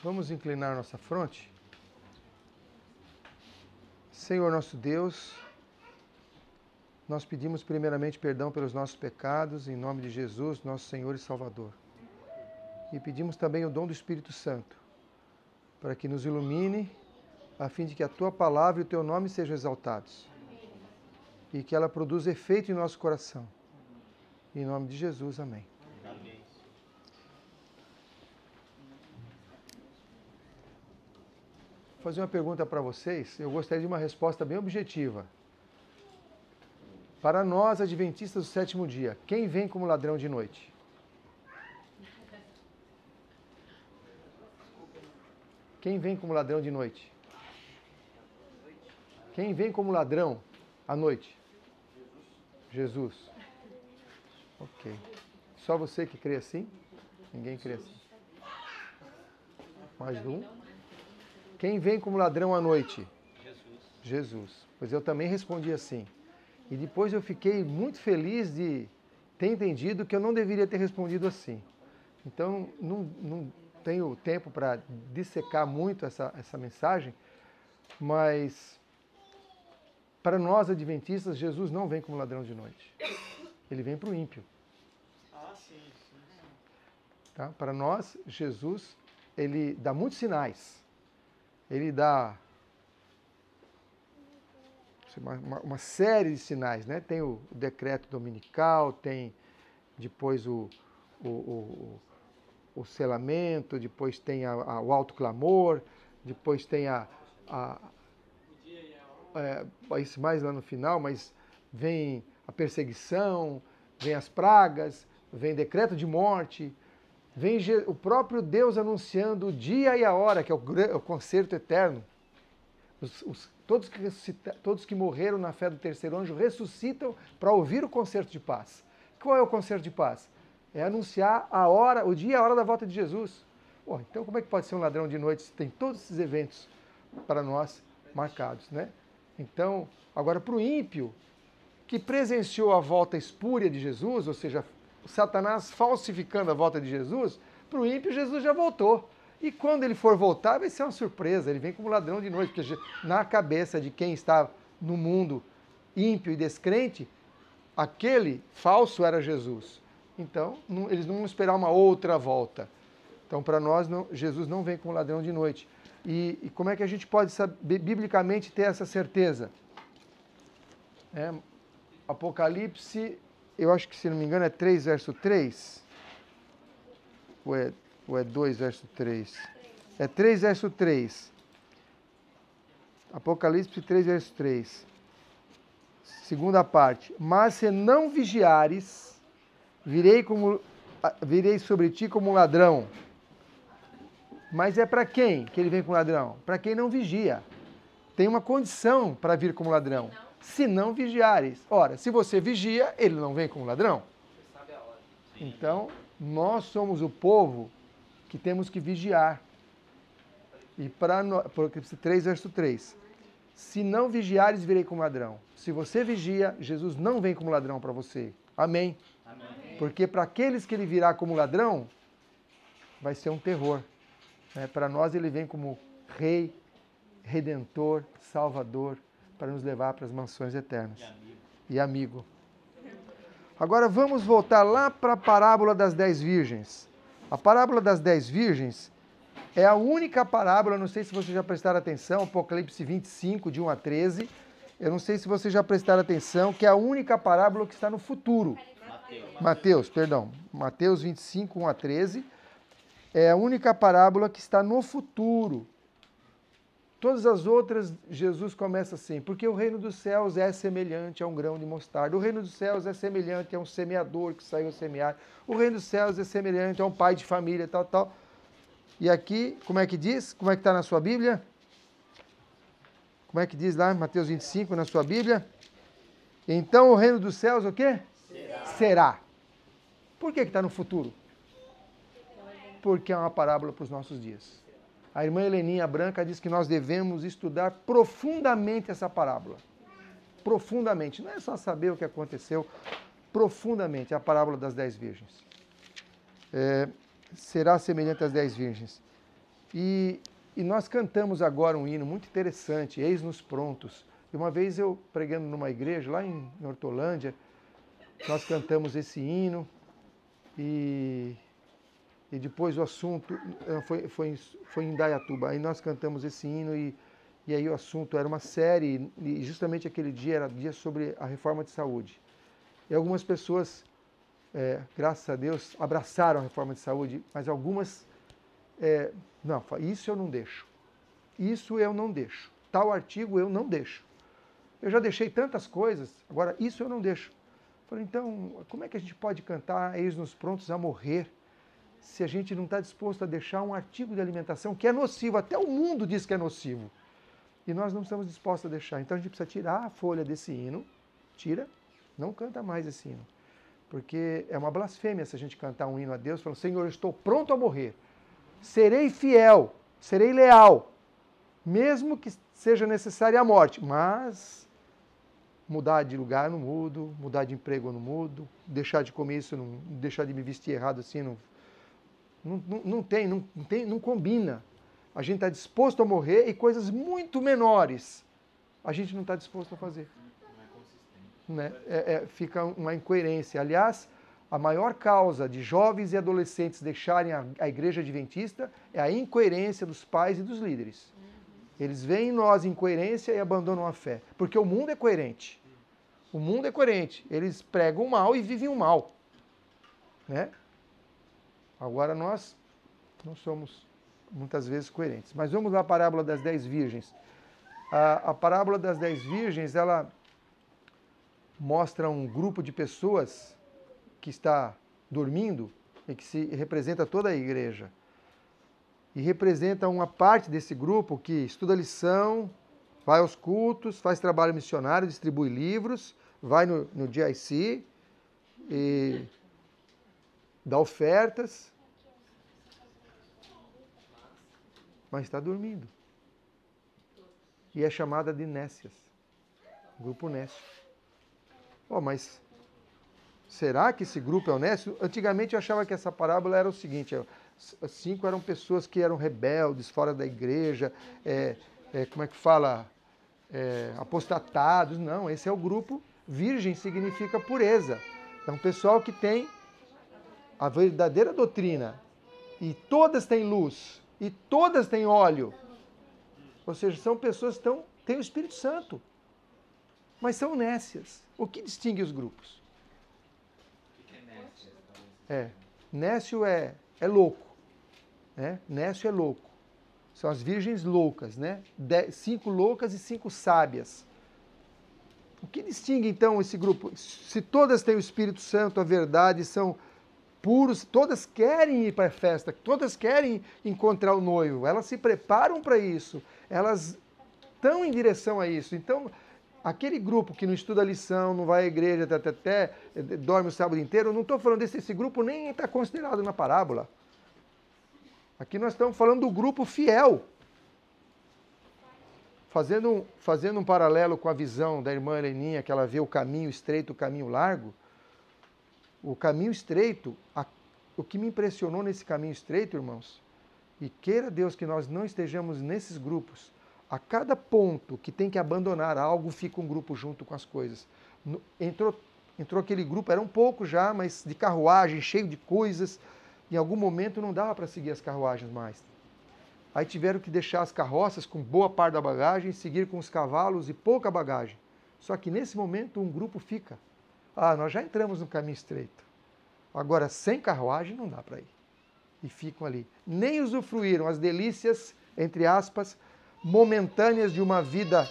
Vamos inclinar nossa fronte. Senhor nosso Deus, nós pedimos primeiramente perdão pelos nossos pecados, em nome de Jesus, nosso Senhor e Salvador. E pedimos também o dom do Espírito Santo, para que nos ilumine, a fim de que a Tua palavra e o Teu nome sejam exaltados. E que ela produza efeito em nosso coração. Em nome de Jesus, amém. Amém. Vou fazer uma pergunta para vocês. Eu gostaria de uma resposta bem objetiva. Para nós, adventistas do sétimo dia, quem vem como ladrão de noite? Quem vem como ladrão de noite? Quem vem como ladrão à noite? Jesus. Ok. Só você que crê assim? Ninguém crê assim. Mais um. Quem vem como ladrão à noite? Jesus. Pois eu também respondi assim. E depois eu fiquei muito feliz de ter entendido que eu não deveria ter respondido assim. Então, não tenho tempo para dissecar muito essa mensagem, mas para nós adventistas, Jesus não vem como ladrão de noite. Ele vem para o ímpio. Ah, sim. Tá? Para nós, Jesus, ele dá muitos sinais. Ele dá uma série de sinais, né? Tem o decreto dominical, tem depois o selamento, depois tem o alto clamor, depois tem isso mais lá no final, mas vem a perseguição, vem as pragas, vem decreto de morte, vem o próprio Deus anunciando o dia e a hora, que é o concerto eterno. Todos que morreram na fé do terceiro anjo ressuscitam para ouvir o concerto de paz. Qual é o concerto de paz? É anunciar a hora, o dia e a hora da volta de Jesus. Então como é que pode ser um ladrão de noite se tem todos esses eventos para nós marcados, né? Então, agora para o ímpio, que presenciou a volta espúria de Jesus, ou seja, Satanás falsificando a volta de Jesus, para o ímpio Jesus já voltou. E quando ele for voltar, vai ser uma surpresa, ele vem como ladrão de noite, porque na cabeça de quem está no mundo ímpio e descrente, aquele falso era Jesus. Então, eles não vão esperar uma outra volta. Então, para nós, Jesus não vem como ladrão de noite. E como é que a gente pode saber, biblicamente ter essa certeza? Apocalipse, eu acho que, se não me engano, é 3, verso 3. Ou é 2, verso 3? É 3, verso 3. Apocalipse 3, verso 3. Segunda parte. Mas se não vigiares, virei sobre ti como um ladrão. Mas é para quem que ele vem como ladrão? Para quem não vigia. Tem uma condição para vir como ladrão. Se não vigiares. Ora, se você vigia, ele não vem como ladrão. Então, nós somos o povo que temos que vigiar. E para Apocalipse 3, verso 3. Se não vigiares, virei como ladrão. Se você vigia, Jesus não vem como ladrão para você. Amém? Amém. Porque para aqueles que ele virá como ladrão, vai ser um terror. Para nós ele vem como Rei, Redentor, Salvador, para nos levar para as mansões eternas. E amigo. Agora vamos voltar lá para a parábola das 10 virgens. A parábola das 10 virgens é a única parábola, não sei se vocês já prestaram atenção, Apocalipse 25, de 1 a 13. Eu não sei se vocês já prestaram atenção, que é a única parábola que está no futuro. Mateus 25, 1 a 13. É a única parábola que está no futuro. Todas as outras, Jesus começa assim, porque o reino dos céus é semelhante a um grão de mostarda. O reino dos céus é semelhante a um semeador que saiu a semear. O reino dos céus é semelhante a um pai de família, tal. E aqui, como é que diz? Como é que está na sua Bíblia? Como é que diz lá, Mateus 25, na sua Bíblia? Então o reino dos céus, o quê? Será. Por que está no futuro? Porque é uma parábola para os nossos dias. A irmã Heleninha Branca diz que nós devemos estudar profundamente essa parábola. Profundamente. Não é só saber o que aconteceu. Profundamente. A parábola das 10 virgens. Será semelhante às 10 virgens. E nós cantamos agora um hino muito interessante, Eis-nos Prontos. E uma vez eu pregando numa igreja lá em Hortolândia, nós cantamos esse hino e depois o assunto foi em Indaiatuba. Aí nós cantamos esse hino e aí o assunto era uma série e justamente aquele dia era dia sobre a reforma de saúde. E algumas pessoas, graças a Deus, abraçaram a reforma de saúde, mas algumas, não, isso eu não deixo. Isso eu não deixo. Tal artigo eu não deixo. Eu já deixei tantas coisas, agora isso eu não deixo. Falei, então, como é que a gente pode cantar Eis-nos prontos a morrer se a gente não está disposto a deixar um artigo de alimentação que é nocivo, até o mundo diz que é nocivo. E nós não estamos dispostos a deixar. Então a gente precisa tirar a folha desse hino, tira, não canta mais esse hino. Porque é uma blasfêmia se a gente cantar um hino a Deus, falando, Senhor, eu estou pronto a morrer. Serei fiel, serei leal, mesmo que seja necessária a morte, mas mudar de lugar eu não mudo, mudar de emprego eu não mudo, deixar de comer isso, não, deixar de me vestir errado assim, não combina. A gente está disposto a morrer e coisas muito menores a gente não está disposto a fazer. Não é consistente. Fica uma incoerência. Aliás, a maior causa de jovens e adolescentes deixarem a igreja adventista é a incoerência dos pais e dos líderes. Eles veem em nós incoerência e abandonam a fé. Porque o mundo é coerente. O mundo é coerente. Eles pregam o mal e vivem o mal. Né? Agora nós não somos muitas vezes coerentes. Mas vamos à parábola das 10 virgens. A parábola das 10 virgens, ela mostra um grupo de pessoas que está dormindo e que se representa toda a igreja. E representa uma parte desse grupo que estuda lição, vai aos cultos, faz trabalho missionário, distribui livros, vai no GIC e dá ofertas, mas está dormindo. E é chamada de nécias, grupo nécio. Mas será que esse grupo é o nécio? Antigamente eu achava que essa parábola era o seguinte, 5 eram pessoas que eram rebeldes, fora da igreja, como é que fala? Apostatados. Não, esse é o grupo virgem, significa pureza. É um pessoal que tem a verdadeira doutrina e todas têm luz e todas têm óleo. Ou seja, são pessoas que têm o Espírito Santo, mas são nécias. O que distingue os grupos? O que é nécio? Nécio é louco. Né? Nécio é louco. São as virgens loucas, né? 5 loucas e 5 sábias. O que distingue então esse grupo? Se todas têm o Espírito Santo, a verdade, são puros, todas querem ir para a festa, todas querem encontrar o noivo, elas se preparam para isso, elas estão em direção a isso. Então, aquele grupo que não estuda a lição, não vai à igreja, dorme o sábado inteiro, eu não estou falando esse grupo nem está considerado na parábola. Aqui nós estamos falando do grupo fiel. Fazendo um paralelo com a visão da irmã Heleninha, que ela vê o caminho estreito, o caminho largo. O caminho estreito, o que me impressionou nesse caminho estreito, irmãos, e queira Deus que nós não estejamos nesses grupos, a cada ponto que tem que abandonar algo, fica um grupo junto com as coisas. Entrou aquele grupo, era um pouco já, mas de carruagem, cheio de coisas. Em algum momento não dava para seguir as carruagens mais. Aí tiveram que deixar as carroças com boa parte da bagagem, seguir com os cavalos e pouca bagagem. Só que nesse momento um grupo fica. Nós já entramos no caminho estreito. Agora, sem carruagem não dá para ir. E ficam ali. Nem usufruíram as delícias, entre aspas, momentâneas de uma vida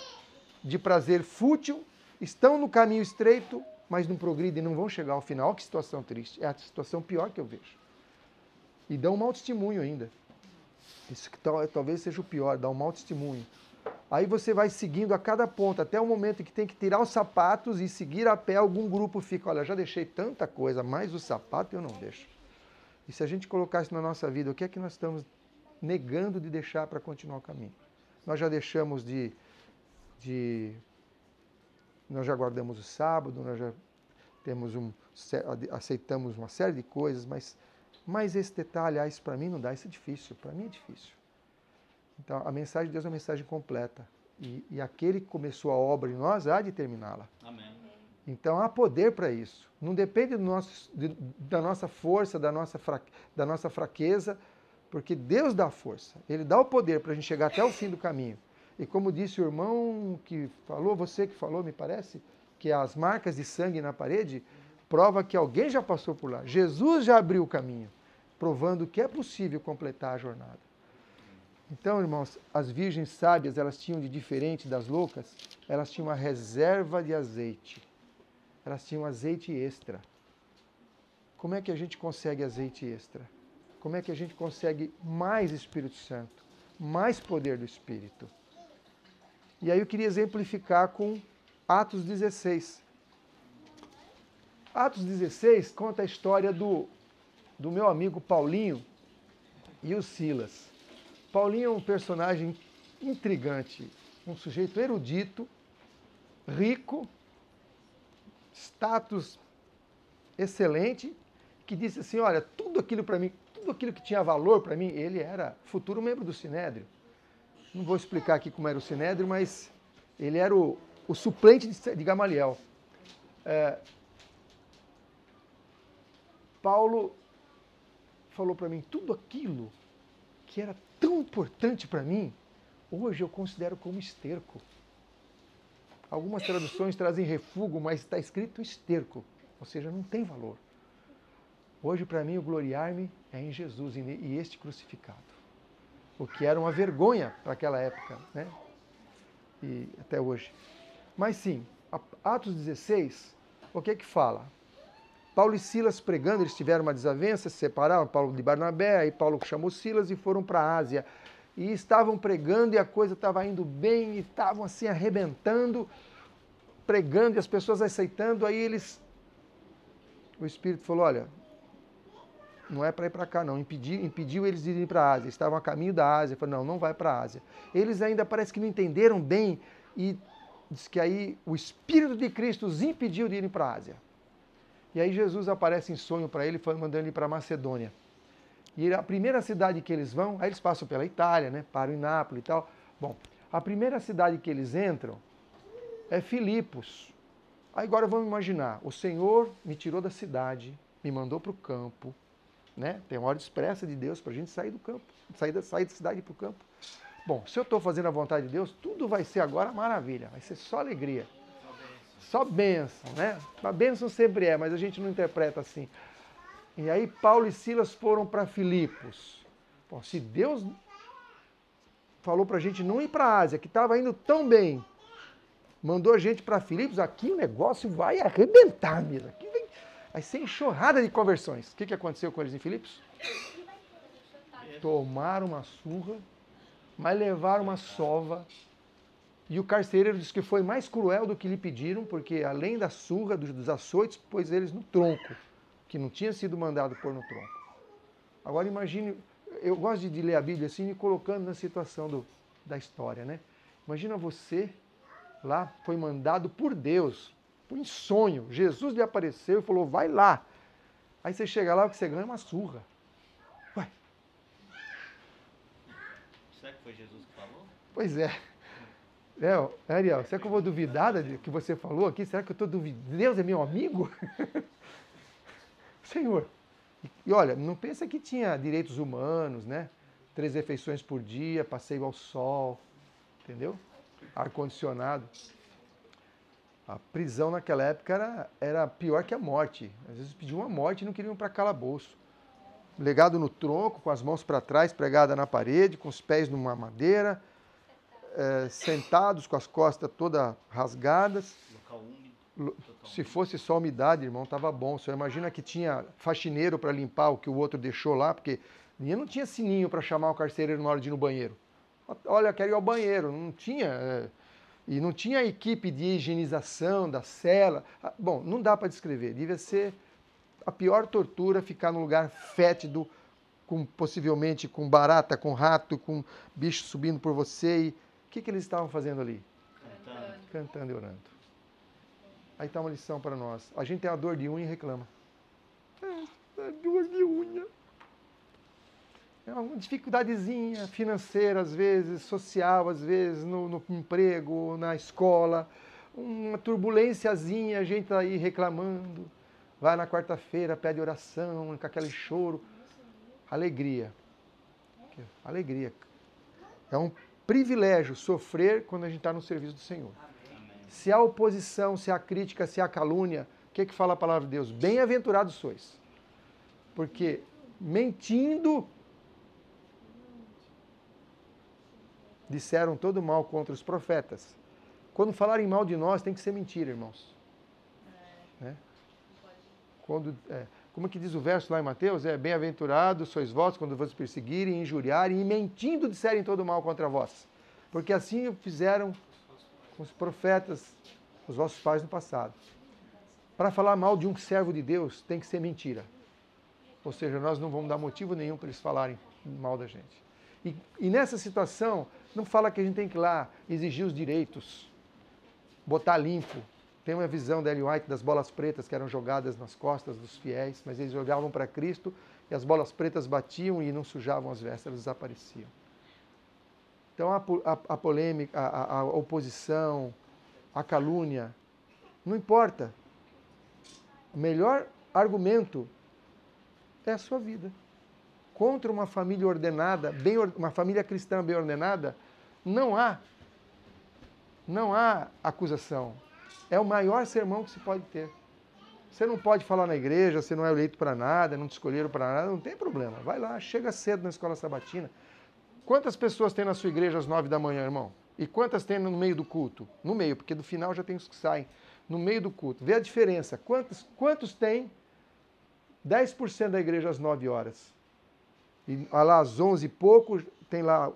de prazer fútil, estão no caminho estreito, mas não progridem, não vão chegar ao final. Que situação triste. É a situação pior que eu vejo. E dão um mau testemunho ainda. Isso que talvez seja o pior, dá um mau testemunho. Aí você vai seguindo a cada ponto, até o momento que tem que tirar os sapatos e seguir a pé, algum grupo fica, olha, já deixei tanta coisa, mas o sapato eu não deixo. E se a gente colocar isso na nossa vida, o que é que nós estamos negando de deixar para continuar o caminho? Nós já deixamos nós já guardamos o sábado, nós já aceitamos uma série de coisas, mas esse detalhe, isso para mim não dá, isso é difícil, para mim é difícil. Então, a mensagem de Deus é uma mensagem completa. E aquele que começou a obra em nós há de terminá-la. Amém. Então, há poder para isso. Não depende da nossa força, da nossa fraqueza, porque Deus dá força. Ele dá o poder para a gente chegar até o fim do caminho. E como disse o irmão que falou, você que falou, me parece, que as marcas de sangue na parede prova que alguém já passou por lá. Jesus já abriu o caminho, provando que é possível completar a jornada. Então, irmãos, as virgens sábias, elas tinham de diferente das loucas, elas tinham uma reserva de azeite. Elas tinham azeite extra. Como é que a gente consegue azeite extra? Como é que a gente consegue mais Espírito Santo? Mais poder do Espírito? E aí eu queria exemplificar com Atos 16. Atos 16 conta a história do meu amigo Paulinho e o Silas. Paulinho é um personagem intrigante, um sujeito erudito, rico, status excelente, que disse assim, olha, tudo aquilo para mim, tudo aquilo que tinha valor para mim, ele era futuro membro do Sinédrio. Não vou explicar aqui como era o Sinédrio, mas ele era o suplente de Gamaliel. Paulo falou para mim, tudo aquilo que era tão importante para mim, hoje eu considero como esterco. Algumas traduções trazem refúgio, mas está escrito esterco, ou seja, não tem valor. Hoje, para mim, o gloriar-me é em Jesus e este crucificado. O que era uma vergonha para aquela época, né? E até hoje. Mas sim, Atos 16, o que é que fala? Paulo e Silas pregando, eles tiveram uma desavença, se separaram, Paulo de Barnabé, aí Paulo chamou Silas e foram para a Ásia. E estavam pregando e a coisa estava indo bem, e estavam assim arrebentando, pregando e as pessoas aceitando, aí o Espírito falou, olha, não é para ir para cá não, impediu eles de irem para a Ásia, estavam a caminho da Ásia, falou, não vai para a Ásia. Eles ainda parece que não entenderam bem e diz que aí o Espírito de Cristo os impediu de irem para a Ásia. E aí Jesus aparece em sonho para ele, mandando ele para Macedônia. E a primeira cidade que eles vão, aí eles passam pela Itália, né, param em Nápoles e tal. Bom, a primeira cidade que eles entram é Filipos. Aí agora vamos imaginar, o Senhor me tirou da cidade, me mandou para o campo, né? Tem uma hora expressa de Deus para a gente sair do campo, sair da cidade para o campo. Bom, se eu estou fazendo a vontade de Deus, tudo vai ser agora maravilha, vai ser só alegria. Só bênção, né? A bênção sempre é, mas a gente não interpreta assim. E aí Paulo e Silas foram para Filipos. Bom, se Deus falou para a gente não ir para a Ásia, que estava indo tão bem, mandou a gente para Filipos, aqui o negócio vai arrebentar mesmo. Aqui vai ser enxurrada de conversões. O que aconteceu com eles em Filipos? Tomaram uma surra, mas levaram uma sova. E o carcereiro disse que foi mais cruel do que lhe pediram, porque além da surra, dos açoites, pôs eles no tronco, que não tinha sido mandado pôr no tronco. Agora imagine, eu gosto de ler a Bíblia assim, me colocando na situação da história, né? Imagina você, lá, foi mandado por Deus, em sonho. Jesus lhe apareceu e falou, vai lá. Aí você chega lá, o que você ganha é uma surra. Ué. Será que foi Jesus que falou? Pois é. Ariel, será que eu vou duvidar do que você falou aqui? Será que eu estou duvidando? Deus é meu amigo? Senhor. E olha, não pensa que tinha direitos humanos, né? 3 refeições por dia, passeio ao sol, entendeu? Ar-condicionado. A prisão naquela época era pior que a morte. Às vezes pediam a morte e não queriam ir para calabouço. Legado no tronco, com as mãos para trás, pregada na parede, com os pés numa madeira, sentados com as costas todas rasgadas. Local úmido. Se fosse só umidade, irmão, estava bom. Você imagina que tinha faxineiro para limpar o que o outro deixou lá, porque não tinha sininho para chamar o carcereiro na hora de ir no banheiro. Olha, quero ir ao banheiro. Não tinha. E não tinha equipe de higienização da cela. Bom, não dá para descrever. Devia ser a pior tortura ficar num lugar fétido, possivelmente com barata, com rato, com bicho subindo por você. E o que eles estavam fazendo ali? Cantando e orando. Aí está uma lição para nós. A gente tem uma dor de unha e reclama. Dor de unha. É uma dificuldadezinha financeira, às vezes, social, às vezes, no emprego, na escola. Uma turbulênciazinha, a gente está aí reclamando. Vai na quarta-feira, pede oração, com aquele choro. Alegria. Alegria. É um privilégio sofrer quando a gente está no serviço do Senhor. Se há oposição, se há crítica, se há calúnia, o que fala a palavra de Deus? Bem-aventurados sois. Porque mentindo, disseram todo mal contra os profetas. Quando falarem mal de nós, tem que ser mentira, irmãos. Né? Como que diz o verso lá em Mateus? Bem-aventurados sois vós quando vos perseguirem, injuriarem e mentindo disserem todo mal contra vós. Porque assim fizeram com os profetas, os vossos pais no passado. Para falar mal de um servo de Deus, tem que ser mentira. Ou seja, nós não vamos dar motivo nenhum para eles falarem mal da gente. E nessa situação, não fala que a gente tem que ir lá exigir os direitos, botar limpo. Tem uma visão da Ellen White das bolas pretas que eram jogadas nas costas dos fiéis, mas eles olhavam para Cristo e as bolas pretas batiam e não sujavam as vestes, elas desapareciam. Então a polêmica, a oposição, a calúnia, não importa. O melhor argumento é a sua vida. Contra uma família ordenada, uma família cristã bem ordenada, não há acusação. É o maior sermão que se pode ter. Você não pode falar na igreja, você não é eleito para nada, não te escolheram para nada, não tem problema. Vai lá, chega cedo na escola sabatina. Quantas pessoas tem na sua igreja às 9 da manhã, irmão? E quantas tem no meio do culto? No meio, porque do final já tem os que saem. No meio do culto. Vê a diferença. Quantos tem 10% da igreja às 9 horas? E lá às 11 e pouco, tem lá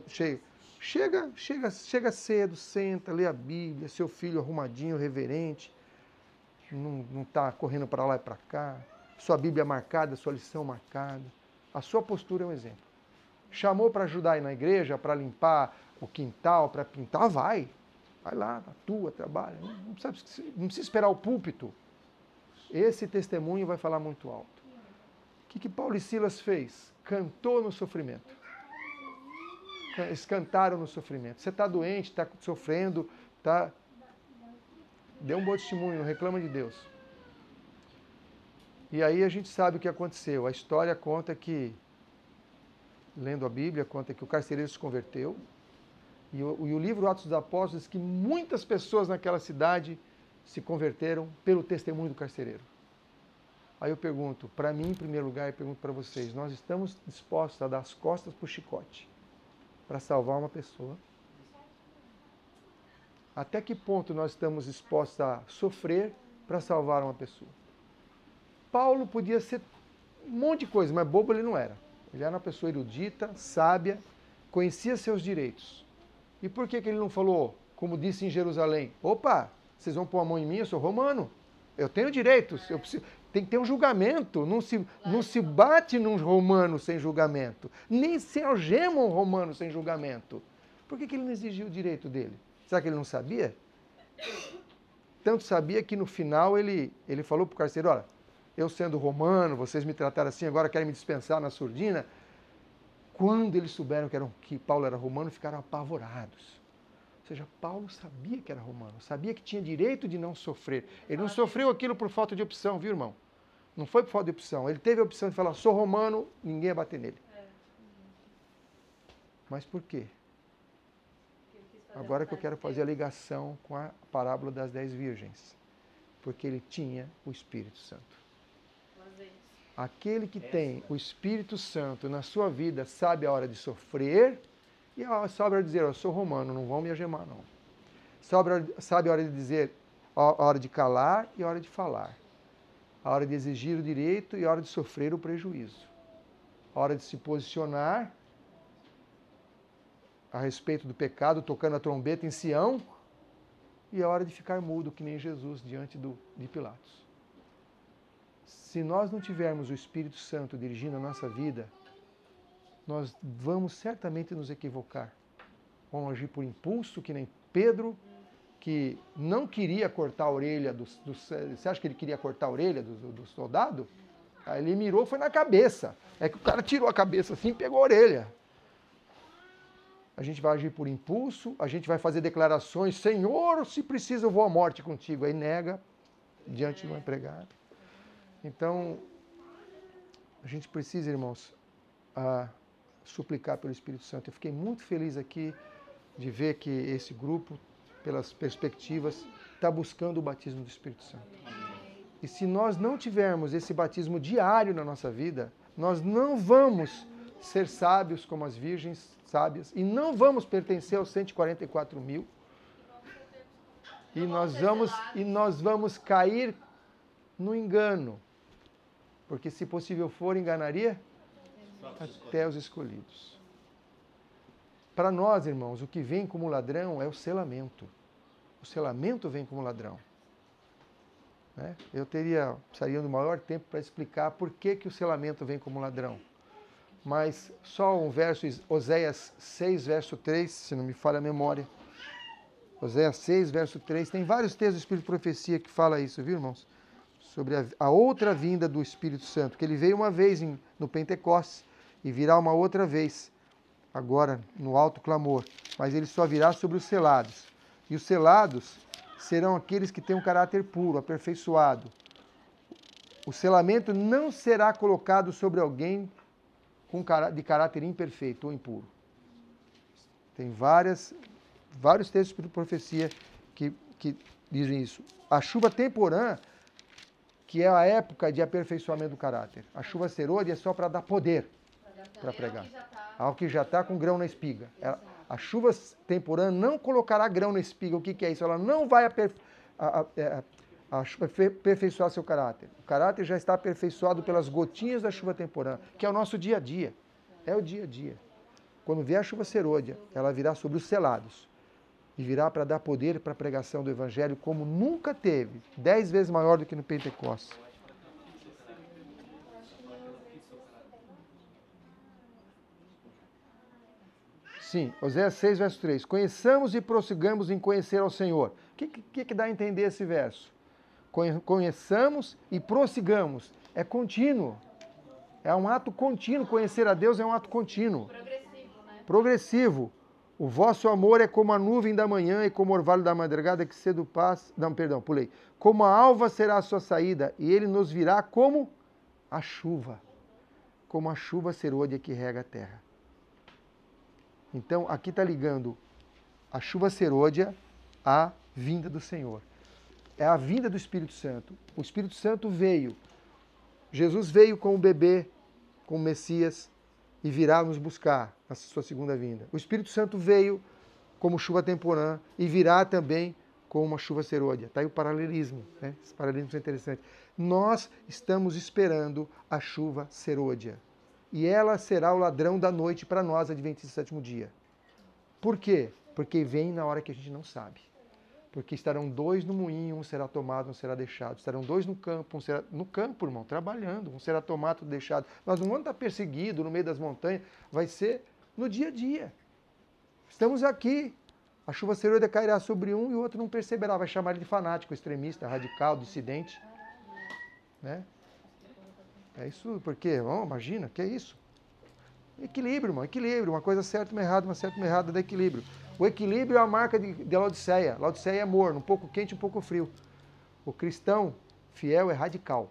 cheio. Chega cedo, senta, lê a Bíblia, seu filho arrumadinho, reverente, não está correndo para lá e para cá, sua Bíblia marcada, sua lição marcada. A sua postura é um exemplo. Chamou para ajudar aí na igreja, para limpar o quintal, para pintar, vai lá, atua, trabalha. Não precisa esperar o púlpito. Esse testemunho vai falar muito alto. O que Paulo e Silas fez? Cantou no sofrimento. Eles cantaram no sofrimento. Você está doente, está sofrendo, dê um bom testemunho, não reclama de Deus. E aí a gente sabe o que aconteceu. A história conta que, lendo a Bíblia, conta que o carcereiro se converteu. E o livro Atos dos Apóstolos diz que muitas pessoas naquela cidade se converteram pelo testemunho do carcereiro. Aí eu pergunto, para mim, em primeiro lugar, eu pergunto para vocês, nós estamos dispostos a dar as costas para o chicote para salvar uma pessoa? Até que ponto nós estamos dispostos a sofrer para salvar uma pessoa? Paulo podia ser um monte de coisa, mas bobo ele não era. Ele era uma pessoa erudita, sábia, conhecia seus direitos. E por que ele não falou, como disse em Jerusalém, opa, vocês vão pôr a mão em mim, eu sou romano, eu tenho direitos, tem que ter um julgamento, não se bate num romano sem julgamento, nem se algema um romano sem julgamento. Por que ele não exigiu o direito dele? Será que ele não sabia? Tanto sabia que no final ele falou para o carcereiro, olha, eu sendo romano, vocês me trataram assim, agora querem me dispensar na surdina. Quando eles souberam que Paulo era romano, ficaram apavorados. Ou seja, Paulo sabia que era romano, sabia que tinha direito de não sofrer. Ele não sofreu aquilo por falta de opção, viu, irmão? Não foi por falta de opção. Ele teve a opção de falar, sou romano, ninguém ia bater nele. Mas por quê? Agora que eu quero fazer a ligação com a parábola das 10 virgens. Porque ele tinha o Espírito Santo. Aquele que tem o Espírito Santo na sua vida sabe a hora de sofrer e sabe a hora de dizer, eu sou romano, não vão me algemar não. Sabe a hora de dizer, a hora de calar e a hora de falar. A hora de exigir o direito e a hora de sofrer o prejuízo. A hora de se posicionar a respeito do pecado, tocando a trombeta em Sião, e a hora de ficar mudo, que nem Jesus, diante de Pilatos. Se nós não tivermos o Espírito Santo dirigindo a nossa vida, nós vamos certamente nos equivocar. Vamos agir por impulso, que nem Pedro, que não queria cortar a orelha você acha que ele queria cortar a orelha do soldado? Aí ele mirou, foi na cabeça. É que o cara tirou a cabeça assim e pegou a orelha. A gente vai agir por impulso, a gente vai fazer declarações, Senhor, se precisa eu vou à morte contigo. Aí nega diante de um empregado. Então, a gente precisa, irmãos, suplicar pelo Espírito Santo. Eu fiquei muito feliz aqui de ver que esse grupo, pelas perspectivas, está buscando o batismo do Espírito Santo. E se nós não tivermos esse batismo diário na nossa vida, nós não vamos ser sábios como as virgens sábias e não vamos pertencer aos 144 mil. E nós vamos cair no engano. Porque se possível for, enganaria até os escolhidos. Para nós, irmãos, o que vem como ladrão é o selamento. O selamento vem como ladrão. Né? Eu precisaria do maior tempo para explicar por que o selamento vem como ladrão. Mas só um verso, Oséias 6, verso 3, se não me falha a memória. Oséias 6, verso 3, tem vários textos do Espírito de Profecia que fala isso, viu, irmãos? Sobre a outra vinda do Espírito Santo, que ele veio uma vez no Pentecostes e virá uma outra vez, agora no alto clamor, mas ele só virá sobre os selados. E os selados serão aqueles que têm um caráter puro, aperfeiçoado. O selamento não será colocado sobre alguém de caráter imperfeito ou impuro. Tem vários textos de profecia que dizem isso. A chuva temporã, que é a época de aperfeiçoamento do caráter. A chuva serôdia é só para dar poder para pregar. Ao que já está com grão na espiga. A chuva temporã não colocará grão na espiga. O que é isso? Ela não vai aperfeiçoar seu caráter. O caráter já está aperfeiçoado pelas gotinhas da chuva temporã, que é o nosso dia a dia. É o dia a dia. Quando vier a chuva serôdia, ela virá sobre os selados. E virá para dar poder para a pregação do Evangelho como nunca teve. 10 vezes maior do que no Pentecostes. Sim, Oséias 6, verso 3. Conheçamos e prossigamos em conhecer ao Senhor. O que dá a entender esse verso? Conheçamos e prossigamos. É contínuo. É um ato contínuo. Conhecer a Deus é um ato contínuo. Progressivo, né? Progressivo. O vosso amor é como a nuvem da manhã e como o orvalho da madrugada que cedo passa... Não, perdão, pulei. Como a alva será a sua saída, e ele nos virá como a chuva. Como a chuva serôdia que rega a terra. Então, aqui está ligando a chuva serôdia à vinda do Senhor. É a vinda do Espírito Santo. O Espírito Santo veio. Jesus veio com o bebê, com o Messias, e virá nos buscar na sua segunda vinda. O Espírito Santo veio como chuva temporã e virá também como uma chuva serôdia. Está aí o paralelismo, né? Esse paralelismo é interessante. Nós estamos esperando a chuva serôdia. E ela será o ladrão da noite para nós, adventistas do sétimo dia. Por quê? Porque vem na hora que a gente não sabe. Porque estarão 2 no moinho, um será tomado, um será deixado. Estarão 2 no campo, um será... No campo, irmão, trabalhando, um será tomado, outro deixado. Nós não vamos estar perseguidos no meio das montanhas, vai ser no dia a dia. Estamos aqui. A chuva serôdia cairá sobre um e o outro não perceberá. Vai chamar ele de fanático, extremista, radical, dissidente. Né? É isso, porque, imagina, que é isso? Equilíbrio, irmão, equilíbrio. Uma coisa certa, uma errada, uma certa, uma errada, dá equilíbrio. O equilíbrio é a marca de Laodiceia. Laodiceia é morno, um pouco quente, um pouco frio. O cristão fiel é radical.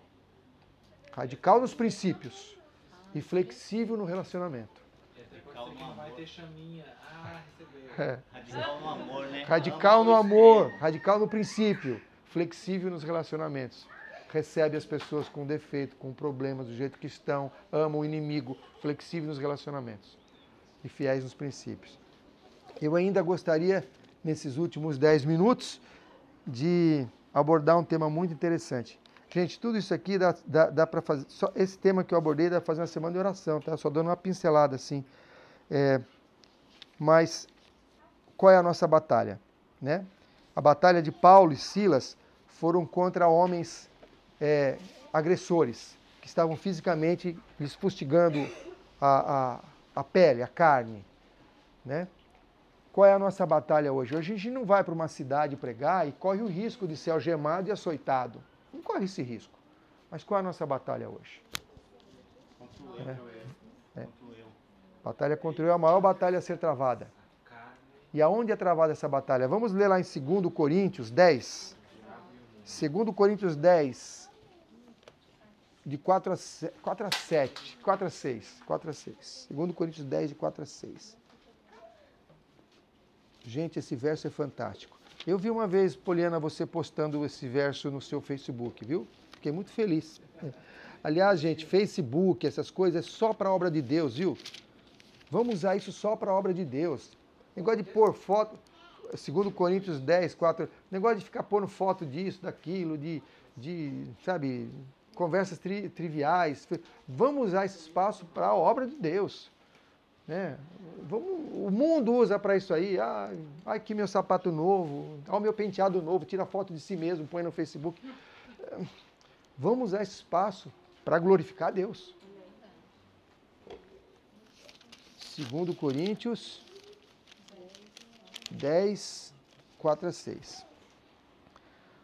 Radical nos princípios e flexível no relacionamento. Radical no amor. Vai ter chaminha. Recebeu. Radical no amor, né? Radical no amor, radical no princípio, flexível nos relacionamentos. Recebe as pessoas com defeito, com problemas, do jeito que estão, ama o inimigo, flexível nos relacionamentos e fiéis nos princípios. Eu ainda gostaria, nesses últimos 10 minutos, de abordar um tema muito interessante. Gente, tudo isso aqui dá para fazer... Só esse tema que eu abordei dá para fazer uma semana de oração, tá? Só dando uma pincelada assim. Mas qual é a nossa batalha? Né? A batalha de Paulo e Silas foram contra homens agressores, que estavam fisicamente lhes fustigando a pele, a carne. Né? Qual é a nossa batalha hoje? Hoje a gente não vai para uma cidade pregar e corre o risco de ser algemado e açoitado. Não corre esse risco. Mas qual é a nossa batalha hoje? Batalha contra o eu é a maior batalha a ser travada. E aonde é travada essa batalha? Vamos ler lá em 2 Coríntios 10. 2 Coríntios 10, de 4 a 7, 4 a 6. 2 Coríntios 10, de 4 a 6. Gente, esse verso é fantástico. Eu vi uma vez, Poliana, você postando esse verso no seu Facebook, viu? Fiquei muito feliz. Aliás, gente, Facebook, essas coisas, é só para a obra de Deus, viu? Vamos usar isso só para a obra de Deus. Negócio de pôr foto, 2 Coríntios 10, 4, negócio de ficar pondo foto disso, daquilo, sabe, conversas triviais. Vamos usar esse espaço para a obra de Deus. Né? O mundo usa para isso aí. Ai, que meu sapato novo, olha o meu penteado novo, tira foto de si mesmo, põe no Facebook. Vamos usar esse espaço para glorificar a Deus. 2 Coríntios 10, 4 a 6.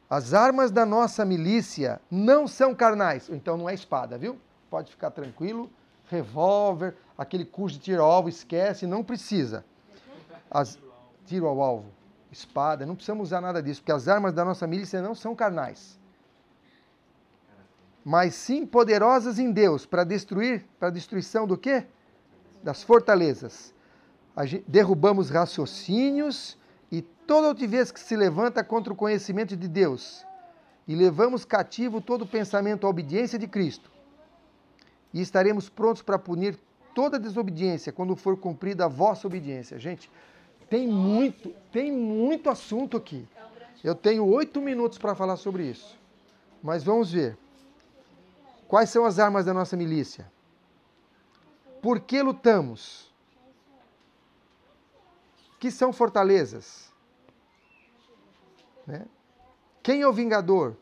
As armas da nossa milícia não são carnais. Então não é espada, viu? Pode ficar tranquilo. Revólver, aquele curso de tiro ao alvo, esquece, não precisa. Tiro ao alvo, espada, não precisamos usar nada disso, porque as armas da nossa milícia não são carnais. Mas sim poderosas em Deus, para destruição do quê? Das fortalezas. Derrubamos raciocínios e toda altivez que se levanta contra o conhecimento de Deus. E levamos cativo todo pensamento à obediência de Cristo. E estaremos prontos para punir toda desobediência quando for cumprida a vossa obediência. Gente, tem muito assunto aqui. Eu tenho 8 minutos para falar sobre isso. Mas vamos ver. Quais são as armas da nossa milícia? Por que lutamos? Que são fortalezas? Né? Quem é o vingador?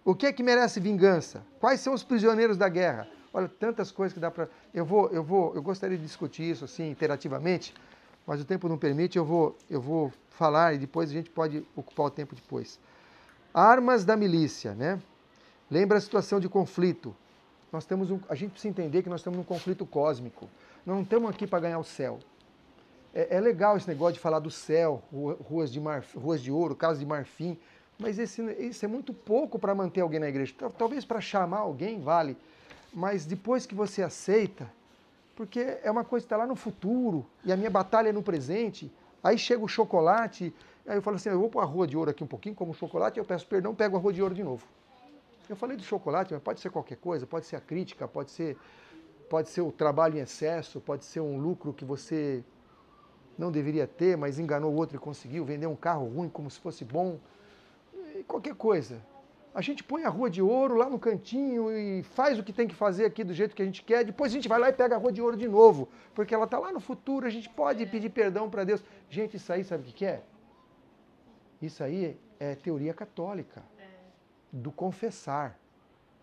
O que é que merece vingança? Quais são os prisioneiros da guerra? Olha, tantas coisas que dá para... Eu gostaria de discutir isso assim, interativamente, mas o tempo não permite, eu vou falar e depois a gente pode ocupar o tempo depois. Armas da milícia, né? Lembra a situação de conflito. A gente precisa entender que nós estamos num conflito cósmico. Nós não estamos aqui para ganhar o céu. É legal esse negócio de falar do céu, ruas de ouro, casas de marfim, mas isso é muito pouco para manter alguém na igreja. Talvez para chamar alguém vale, mas depois que você aceita, porque é uma coisa que está lá no futuro, e a minha batalha é no presente, aí chega o chocolate, aí eu falo assim, eu vou pôr a rua de ouro aqui um pouquinho, como chocolate, eu peço perdão, pego a rua de ouro de novo. Eu falei do chocolate, mas pode ser qualquer coisa, pode ser a crítica, pode ser o trabalho em excesso, pode ser um lucro que você não deveria ter, mas enganou o outro e conseguiu, vender um carro ruim como se fosse bom, qualquer coisa. A gente põe a rua de ouro lá no cantinho e faz o que tem que fazer aqui do jeito que a gente quer, depois a gente vai lá e pega a rua de ouro de novo, porque ela está lá no futuro, a gente pode pedir perdão para Deus. Gente, isso aí sabe o que é? Isso aí é teoria católica, do confessar.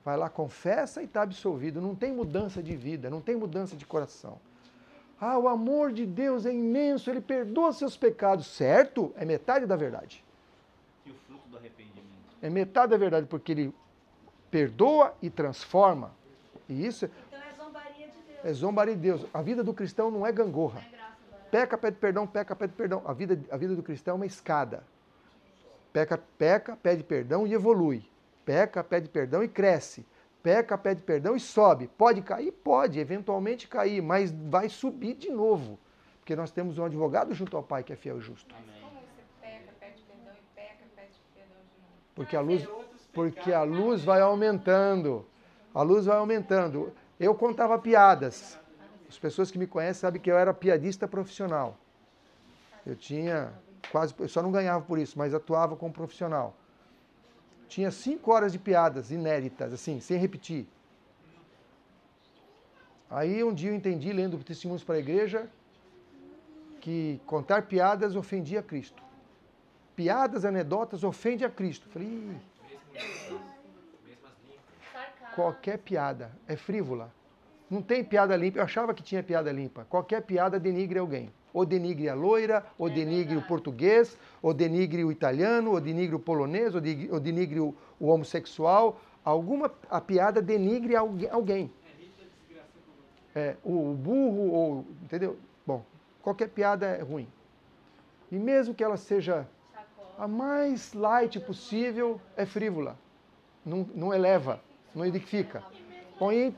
Vai lá, confessa e está absolvido, não tem mudança de vida, não tem mudança de coração. O amor de Deus é imenso, Ele perdoa seus pecados, certo? É metade da verdade. E o fruto do arrependimento? É metade da verdade, porque Ele perdoa e transforma. E isso então é zombaria de Deus. É zombaria de Deus. A vida do cristão não é gangorra. Peca, pede perdão, peca, pede perdão. A vida do cristão é uma escada. Peca, pede perdão e evolui. Peca, pede perdão e cresce. Peca, pede perdão e sobe. Pode cair? Pode, eventualmente cair, mas vai subir de novo. Porque nós temos um advogado junto ao Pai que é fiel e justo. Mas como você peca, pede perdão e peca, pede perdão de novo? Porque a luz vai aumentando. A luz vai aumentando. Eu contava piadas. As pessoas que me conhecem sabem que eu era piadista profissional. Eu só não ganhava por isso, mas atuava como profissional. Tinha 5 horas de piadas inéditas, assim, sem repetir. Aí um dia eu entendi, lendo testemunhos para a igreja, que contar piadas ofendia a Cristo. Piadas, anedotas ofende a Cristo. Falei, qualquer piada é frívola. Não tem piada limpa. Eu achava que tinha piada limpa. Qualquer piada denigre alguém. Ou denigre a loira, ou denigre o português, ou denigre o italiano, ou denigre o polonês, ou denigre o homossexual. A piada denigre alguém. o burro, ou, entendeu? Bom, qualquer piada é ruim. E mesmo que ela seja a mais light possível, é frívola. Não eleva, não edifica. Põe.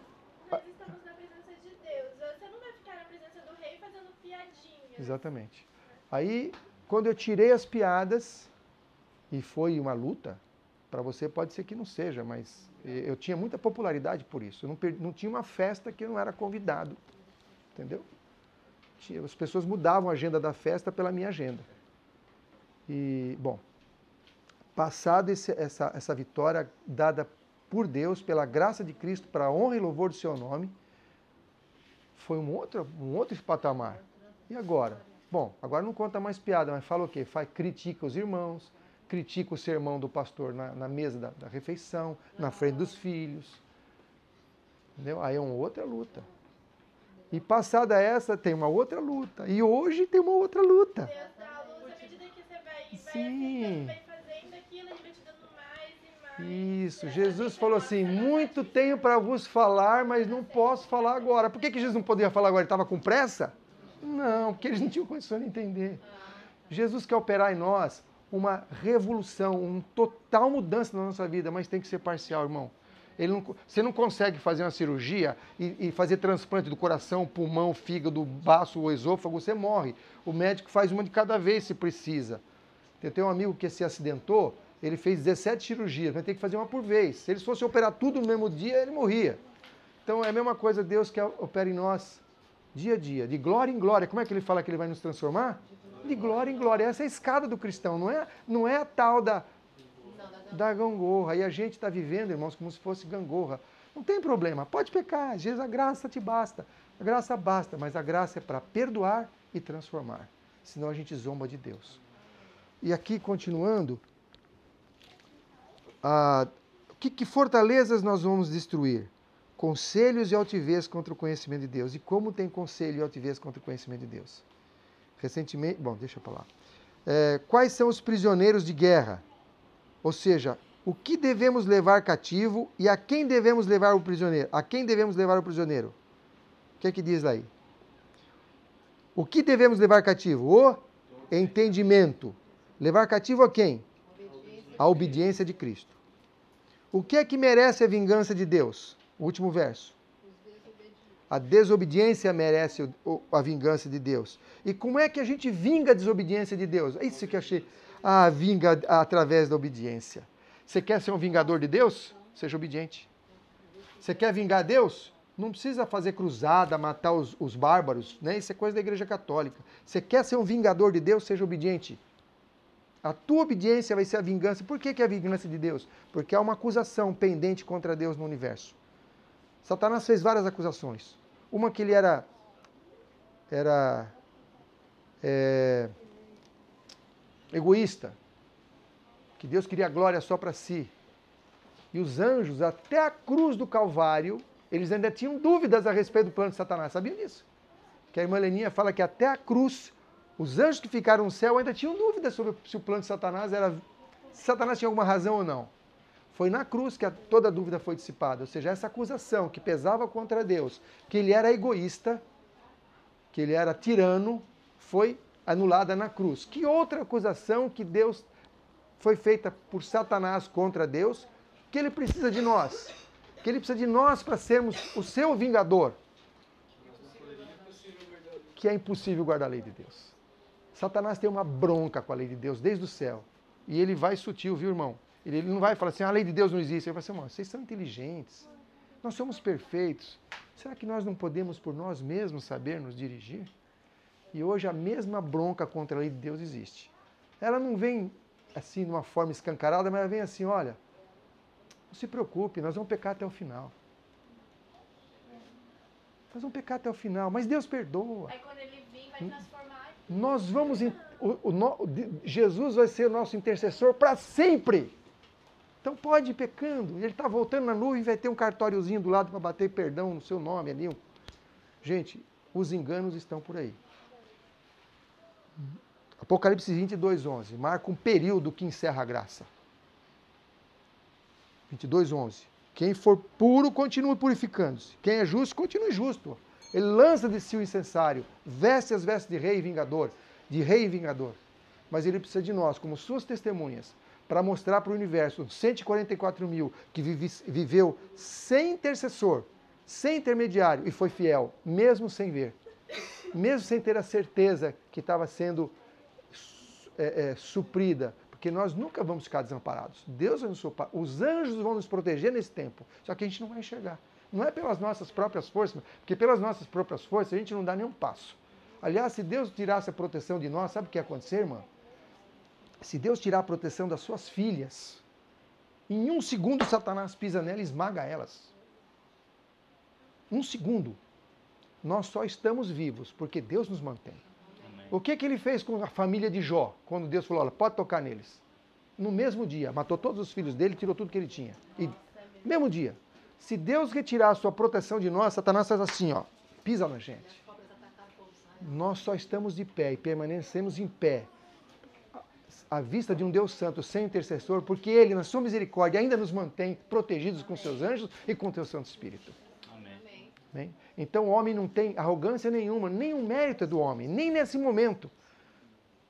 Nós estamos na presença de Deus. Você não vai ficar na presença do rei fazendo piadinha. Exatamente. Aí, quando eu tirei as piadas, e foi uma luta, para você pode ser que não seja, mas eu tinha muita popularidade por isso. Eu não tinha uma festa que eu não era convidado. Entendeu? As pessoas mudavam a agenda da festa pela minha agenda. E, bom, passado essa vitória dada por Deus, pela graça de Cristo, para a honra e louvor do seu nome, foi um outro patamar. E agora? Bom, agora não conta mais piada, mas fala o quê? Critica os irmãos, critica o sermão do pastor na mesa da refeição, na frente dos filhos. Entendeu? Aí é uma outra luta. E passada essa, tem uma outra luta. E hoje tem uma outra luta. Deus dá a luz à medida que você vai Sim. vai fazendo aquilo, ele vai te dando mais e mais. Isso, Jesus falou assim, muito tenho para vos falar, mas não posso falar agora. Por que Jesus não podia falar agora? Ele estava com pressa? Não, porque eles não tinham condição de entender. Jesus quer operar em nós uma revolução, uma total mudança na nossa vida, mas tem que ser parcial, irmão. Você não consegue fazer uma cirurgia e fazer transplante do coração, pulmão, fígado, baço ou esôfago, você morre. O médico faz uma de cada vez se precisa. Eu tenho um amigo que se acidentou, ele fez 17 cirurgias, vai ter que fazer uma por vez. Se ele fosse operar tudo no mesmo dia, ele morria. Então é a mesma coisa, Deus quer operar em nós dia a dia, de glória em glória. Como é que ele fala que ele vai nos transformar? De glória em glória. Essa é a escada do cristão, não é a tal da gangorra. E a gente está vivendo, irmãos, como se fosse gangorra. Não tem problema, pode pecar, Jesus, a graça te basta. A graça basta, mas a graça é para perdoar e transformar. Senão a gente zomba de Deus. E aqui, continuando, que fortalezas nós vamos destruir? Conselhos e altivez contra o conhecimento de Deus. E como tem conselho e altivez contra o conhecimento de Deus? Recentemente, bom, deixa eu falar. Quais são os prisioneiros de guerra? Ou seja, o que devemos levar cativo e a quem devemos levar o prisioneiro? A quem devemos levar o prisioneiro? O que é que diz aí? O que devemos levar cativo? O entendimento. Levar cativo a quem? A obediência de Cristo. O que é que merece a vingança de Deus? O último verso. A desobediência merece a vingança de Deus. E como é que a gente vinga a desobediência de Deus? É isso que eu achei. Vinga através da obediência. Você quer ser um vingador de Deus? Seja obediente. Você quer vingar Deus? Não precisa fazer cruzada, matar os bárbaros, né? Isso é coisa da Igreja Católica. Você quer ser um vingador de Deus? Seja obediente. A tua obediência vai ser a vingança. Por que é a vingança de Deus? Porque há uma acusação pendente contra Deus no universo. Satanás fez várias acusações. Uma que ele era egoísta, que Deus queria glória só para si. E os anjos, até a cruz do Calvário, eles ainda tinham dúvidas a respeito do plano de Satanás. Sabiam disso? Que a irmã Leninha fala que até a cruz, os anjos que ficaram no céu ainda tinham dúvidas sobre se o plano de Satanás era... Se Satanás tinha alguma razão ou não. Foi na cruz que toda a dúvida foi dissipada. Ou seja, essa acusação que pesava contra Deus, que ele era egoísta, que ele era tirano, foi anulada na cruz. Que outra acusação que Deus foi feita por Satanás contra Deus, que ele precisa de nós. Que ele precisa de nós para sermos o seu vingador. Que é impossível guardar a lei de Deus. Satanás tem uma bronca com a lei de Deus desde o céu. E ele vai sutil, viu, irmão? Ele não vai falar assim, a lei de Deus não existe. Ele vai assim, irmão, vocês são inteligentes. Nós somos perfeitos. Será que nós não podemos por nós mesmos saber nos dirigir? E hoje a mesma bronca contra a lei de Deus existe. Ela não vem assim de uma forma escancarada, mas ela vem assim, olha, não se preocupe, nós vamos pecar até o final. Nós vamos pecar até o final, mas Deus perdoa. Aí quando ele vir, vai transformar. Nós vamos... Jesus vai ser o nosso intercessor para sempre. Então pode ir pecando. Ele está voltando na nuvem, vai ter um cartóriozinho do lado para bater perdão no seu nome ali. Gente, os enganos estão por aí. Apocalipse 22:11 marca um período que encerra a graça. 22:11. Quem for puro, continue purificando-se. Quem é justo, continue justo. Ele lança de si o incensário, veste as vestes de rei e vingador, Mas ele precisa de nós, como suas testemunhas, para mostrar para o universo, 144 mil, que viveu sem intercessor, sem intermediário, e foi fiel, mesmo sem ver. Mesmo sem ter a certeza que estava sendo suprida. Porque nós nunca vamos ficar desamparados. Deus vai nos soprar. Os anjos vão nos proteger nesse tempo. Só que a gente não vai enxergar. Não é pelas nossas próprias forças, porque pelas nossas próprias forças a gente não dá nenhum passo. Aliás, se Deus tirasse a proteção de nós, sabe o que ia acontecer, irmão? Se Deus tirar a proteção das suas filhas, em 1 segundo Satanás pisa nela e esmaga elas. 1 segundo. Nós só estamos vivos porque Deus nos mantém. Amém. O que ele fez com a família de Jó, quando Deus falou, olha, pode tocar neles? No mesmo dia, matou todos os filhos dele, tirou tudo que ele tinha. E, mesmo dia. Se Deus retirar a sua proteção de nós, Satanás faz assim, ó, pisa na gente. Nós só estamos de pé e permanecemos em pé à vista de um Deus santo, sem intercessor, porque Ele, na sua misericórdia, ainda nos mantém protegidos com seus anjos e com o teu Santo Espírito. Amém. Amém? Então o homem não tem arrogância nenhuma, nenhum mérito é do homem, nem nesse momento.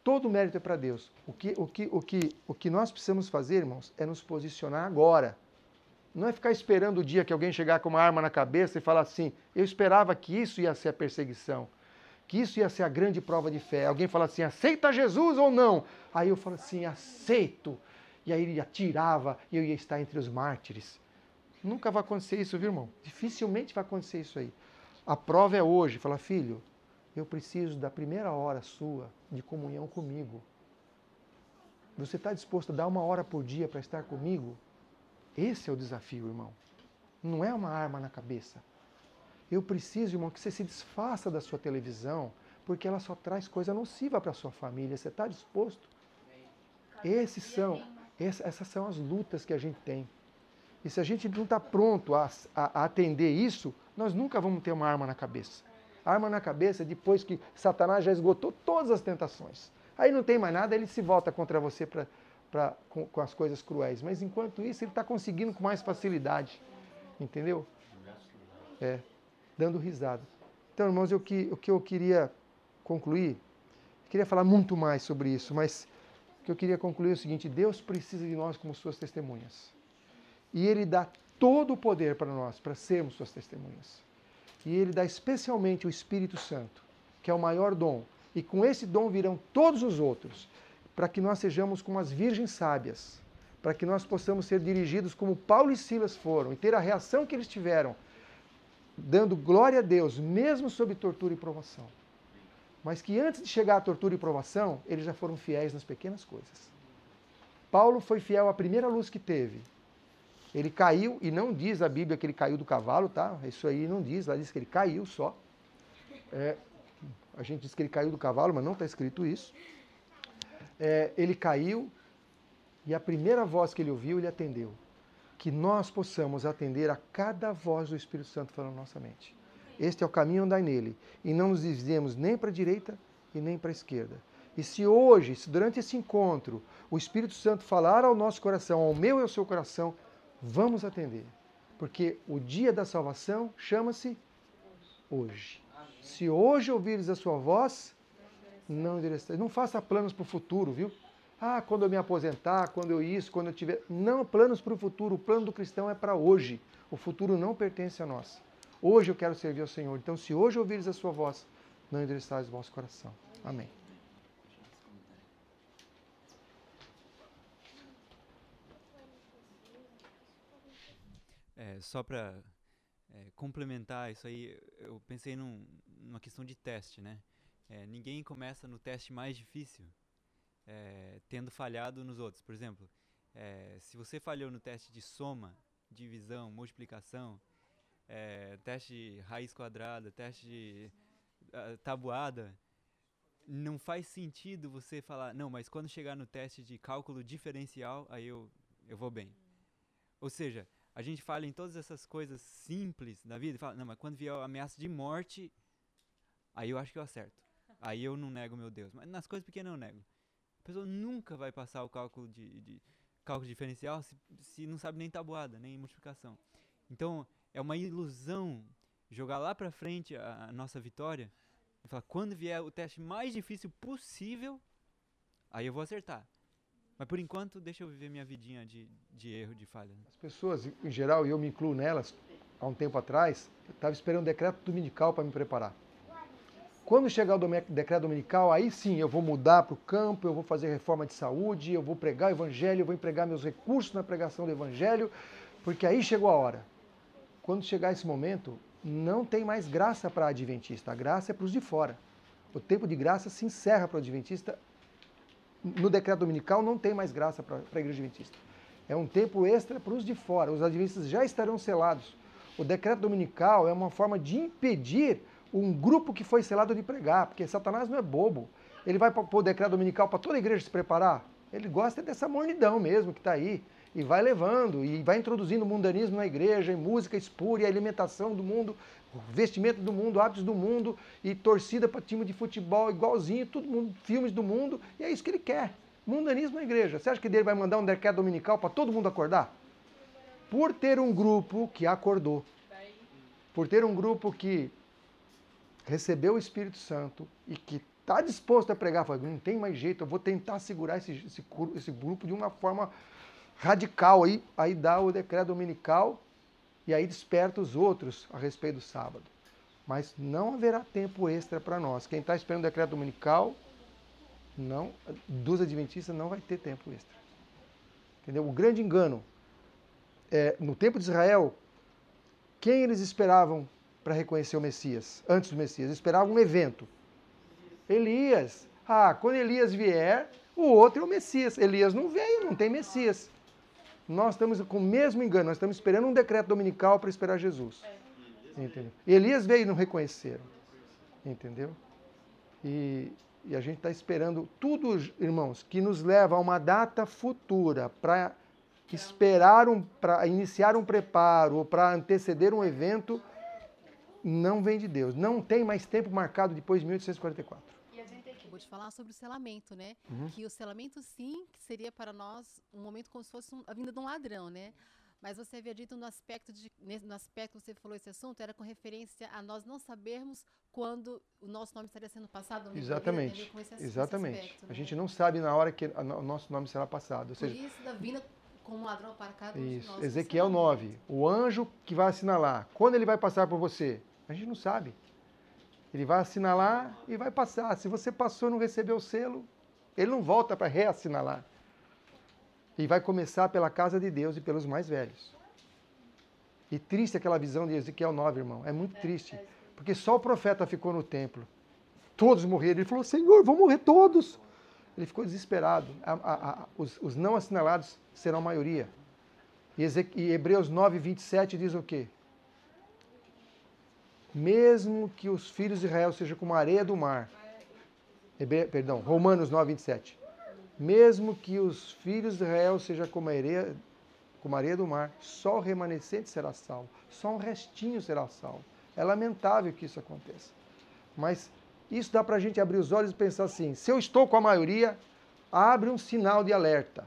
Todo mérito é para Deus. O que nós precisamos fazer, irmãos, é nos posicionar agora. Não é ficar esperando o dia que alguém chegar com uma arma na cabeça e falar assim, eu esperava que isso ia ser a perseguição, que isso ia ser a grande prova de fé. Alguém fala assim, aceita Jesus ou não? Aí eu falo assim, aceito. E aí ele atirava e eu ia estar entre os mártires. Nunca vai acontecer isso, viu, irmão? Dificilmente vai acontecer isso aí. A prova é hoje. Fala, filho, eu preciso da primeira hora sua de comunhão comigo. Você está disposto a dar 1 hora por dia para estar comigo? Esse é o desafio, irmão. Não é uma arma na cabeça. Eu preciso, irmão, que você se desfaça da sua televisão, porque ela só traz coisa nociva para a sua família. Você está disposto? Essas são as lutas que a gente tem. E se a gente não está pronto a atender isso, nós nunca vamos ter uma arma na cabeça. A arma na cabeça é depois que Satanás já esgotou todas as tentações. Aí não tem mais nada, ele se volta contra você com as coisas cruéis. Mas enquanto isso, ele está conseguindo com mais facilidade. Entendeu? Dando risada. Então, irmãos, o que eu queria concluir, queria falar muito mais sobre isso, mas o que eu queria concluir é o seguinte, Deus precisa de nós como suas testemunhas. E Ele dá todo o poder para nós, para sermos suas testemunhas. E Ele dá especialmente o Espírito Santo, que é o maior dom. E com esse dom virão todos os outros, para que nós sejamos como as virgens sábias, para que nós possamos ser dirigidos como Paulo e Silas foram, e ter a reação que eles tiveram, dando glória a Deus, mesmo sob tortura e provação. Mas que antes de chegar à tortura e provação, eles já foram fiéis nas pequenas coisas. Paulo foi fiel à primeira luz que teve. Ele caiu, e não diz a Bíblia que ele caiu do cavalo, tá? Isso aí não diz, lá diz que ele caiu só. A gente diz que ele caiu do cavalo, mas não está escrito isso. Ele caiu, e a primeira voz que ele ouviu, ele atendeu. Que nós possamos atender a cada voz do Espírito Santo falando na nossa mente. Este é o caminho, andai nele. E não nos desviemos nem para a direita e nem para a esquerda. E se hoje, se durante esse encontro, o Espírito Santo falar ao nosso coração, ao meu e ao seu coração, vamos atender. Porque o dia da salvação chama-se hoje. Se hoje ouvires a sua voz, não endereçareis. Não faça planos para o futuro, viu? Quando eu me aposentar, quando eu isso, quando eu tiver... Não, planos para o futuro. O plano do cristão é para hoje. O futuro não pertence a nós. Hoje eu quero servir ao Senhor. Então, se hoje ouvires a sua voz, não endereçareis o vosso coração. Amém. Só para complementar isso aí, eu pensei numa questão de teste, né? Ninguém começa no teste mais difícil tendo falhado nos outros. Por exemplo, se você falhou no teste de soma, divisão, multiplicação, teste de raiz quadrada, teste de tabuada, não faz sentido você falar, não, mas quando chegar no teste de cálculo diferencial, aí eu vou bem. Ou seja, a gente fala em todas essas coisas simples da vida e fala, não, mas quando vier a ameaça de morte, aí eu acho que eu acerto. Aí eu não nego meu Deus. Mas nas coisas pequenas eu nego. A pessoa nunca vai passar o cálculo cálculo diferencial se não sabe nem tabuada, nem multiplicação. Então, é uma ilusão jogar lá pra frente a nossa vitória, e falar, quando vier o teste mais difícil possível, aí eu vou acertar. Mas por enquanto, deixa eu viver minha vidinha de erro, de falha. As pessoas, em geral, e eu me incluo nelas, há um tempo atrás, eu estava esperando o decreto dominical para me preparar. Quando chegar o decreto dominical, aí sim eu vou mudar para o campo, eu vou fazer reforma de saúde, eu vou pregar o evangelho, eu vou empregar meus recursos na pregação do evangelho, porque aí chegou a hora. Quando chegar esse momento, não tem mais graça para adventista, a graça é para os de fora. O tempo de graça se encerra para o adventista. No decreto dominical não tem mais graça para a igreja adventista. É um tempo extra para os de fora. Os adventistas já estarão selados. O decreto dominical é uma forma de impedir um grupo que foi selado de pregar, porque Satanás não é bobo. Ele vai pôr o decreto dominical para toda a igreja se preparar? Ele gosta dessa mornidão mesmo que está aí. E vai levando, e vai introduzindo o mundanismo na igreja, e música espúria, alimentação do mundo, vestimento do mundo, hábitos do mundo, e torcida para time de futebol igualzinho, todo mundo, filmes do mundo, e é isso que ele quer. Mundanismo na igreja. Você acha que ele vai mandar um decreto dominical para todo mundo acordar? Por ter um grupo que acordou, por ter um grupo que recebeu o Espírito Santo e que está disposto a pregar, fala, não tem mais jeito, eu vou tentar segurar esse grupo de uma forma radical, aí dá o decreto dominical e aí desperta os outros a respeito do sábado. Mas não haverá tempo extra para nós. Quem está esperando o decreto dominical, dos adventistas não vai ter tempo extra. Entendeu? O grande engano, no tempo de Israel, quem eles esperavam para reconhecer o Messias, antes do Messias? Eles esperavam um evento. Elias. Quando Elias vier, o outro é o Messias. Elias não veio, não tem Messias. Nós estamos com o mesmo engano, nós estamos esperando um decreto dominical para esperar Jesus. Entendeu? Elias veio e não reconheceram. Entendeu? E a gente está esperando tudo, irmãos, que nos leva a uma data futura para esperar, para iniciar um preparo ou para anteceder um evento, não vem de Deus. Não tem mais tempo marcado depois de 1844. Vou te falar sobre o selamento, né? Que o selamento, sim, que seria para nós um momento como se fosse a vinda de um ladrão, né? Mas você havia dito no aspecto que você falou esse assunto, era com referência a nós não sabermos quando o nosso nome estaria sendo passado. Exatamente. Exatamente. Aspecto, a gente não sabe na hora que o nosso nome será passado. Ou seja, por isso, da vinda como ladrão para cá. Isso. Ezequiel 9. O anjo que vai assinalar. Quando ele vai passar por você? A gente não sabe. Ele vai assinalar e vai passar. Se você passou e não recebeu o selo, ele não volta para reassinalar. E vai começar pela casa de Deus e pelos mais velhos. E triste aquela visão de Ezequiel 9, irmão. É muito triste. Porque só o profeta ficou no templo. Todos morreram. Ele falou, Senhor, vão morrer todos. Ele ficou desesperado. Os não assinalados serão a maioria. E Hebreus 9, 27 diz o quê? Mesmo que os filhos de Israel sejam como a areia do mar. Romanos 9, 27. Mesmo que os filhos de Israel sejam como a areia do mar, só o remanescente será salvo. Só um restinho será salvo. É lamentável que isso aconteça. Mas isso dá para a gente abrir os olhos e pensar assim, se eu estou com a maioria, abre um sinal de alerta.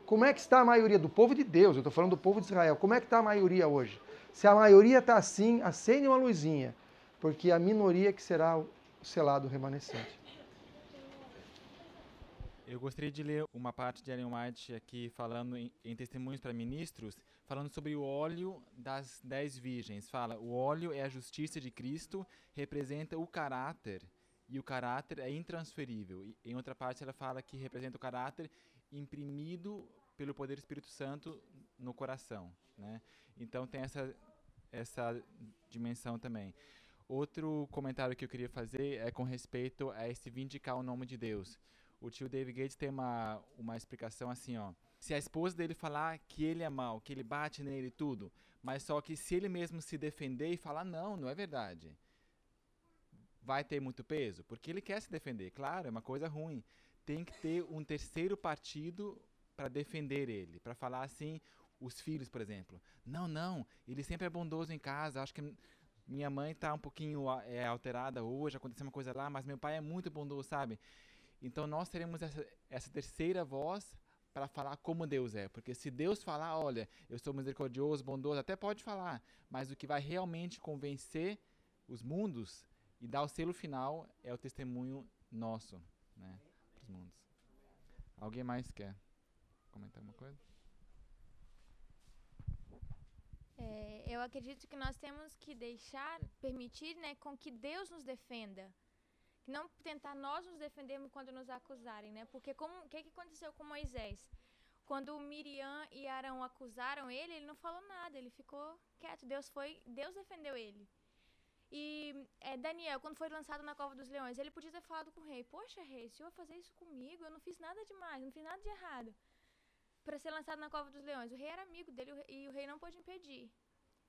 Como é que está a maioria do povo de Deus? Eu estou falando do povo de Israel. Como é que está a maioria hoje? Se a maioria está assim, acende uma luzinha, porque é a minoria que será o selado remanescente. Eu gostaria de ler uma parte de Ellen White aqui falando em Testemunhos para Ministros, falando sobre o óleo das 10 virgens. Fala, o óleo é a justiça de Cristo, representa o caráter, e o caráter é intransferível. E, em outra parte ela fala que representa o caráter imprimido pelo poder do Espírito Santo no coração, né? Então tem essa dimensão também. Outro comentário que eu queria fazer é com respeito a esse vindicar o nome de Deus. O tio David Gates tem uma explicação assim, ó. Se a esposa dele falar que ele é mau, que ele bate nele e tudo, mas só que se ele mesmo se defender e falar, não é verdade, vai ter muito peso? Porque ele quer se defender, claro, é uma coisa ruim. Tem que ter um terceiro partido para defender ele, para falar assim, os filhos, por exemplo. Não, ele sempre é bondoso em casa, acho que minha mãe está um pouquinho alterada hoje, aconteceu uma coisa lá, mas meu pai é muito bondoso, sabe? Então nós teremos essa terceira voz para falar como Deus é. Porque se Deus falar, olha, eu sou misericordioso, bondoso, até pode falar, mas o que vai realmente convencer os mundos e dar o selo final é o testemunho nosso, né, para os mundos. Alguém mais quer comentar alguma coisa? Eu acredito que nós temos que permitir, né, com que Deus nos defenda. Não tentar nós nos defendermos quando nos acusarem, né? Porque o que aconteceu com Moisés? Quando Miriam e Arão acusaram ele não falou nada, ele ficou quieto. Deus defendeu ele. E Daniel, quando foi lançado na cova dos leões, ele podia ter falado com o rei: poxa, rei, o senhor vai fazer isso comigo? Eu não fiz nada demais, não fiz nada de errado. Para ser lançado na cova dos leões, o rei era amigo dele e o rei não pôde impedir.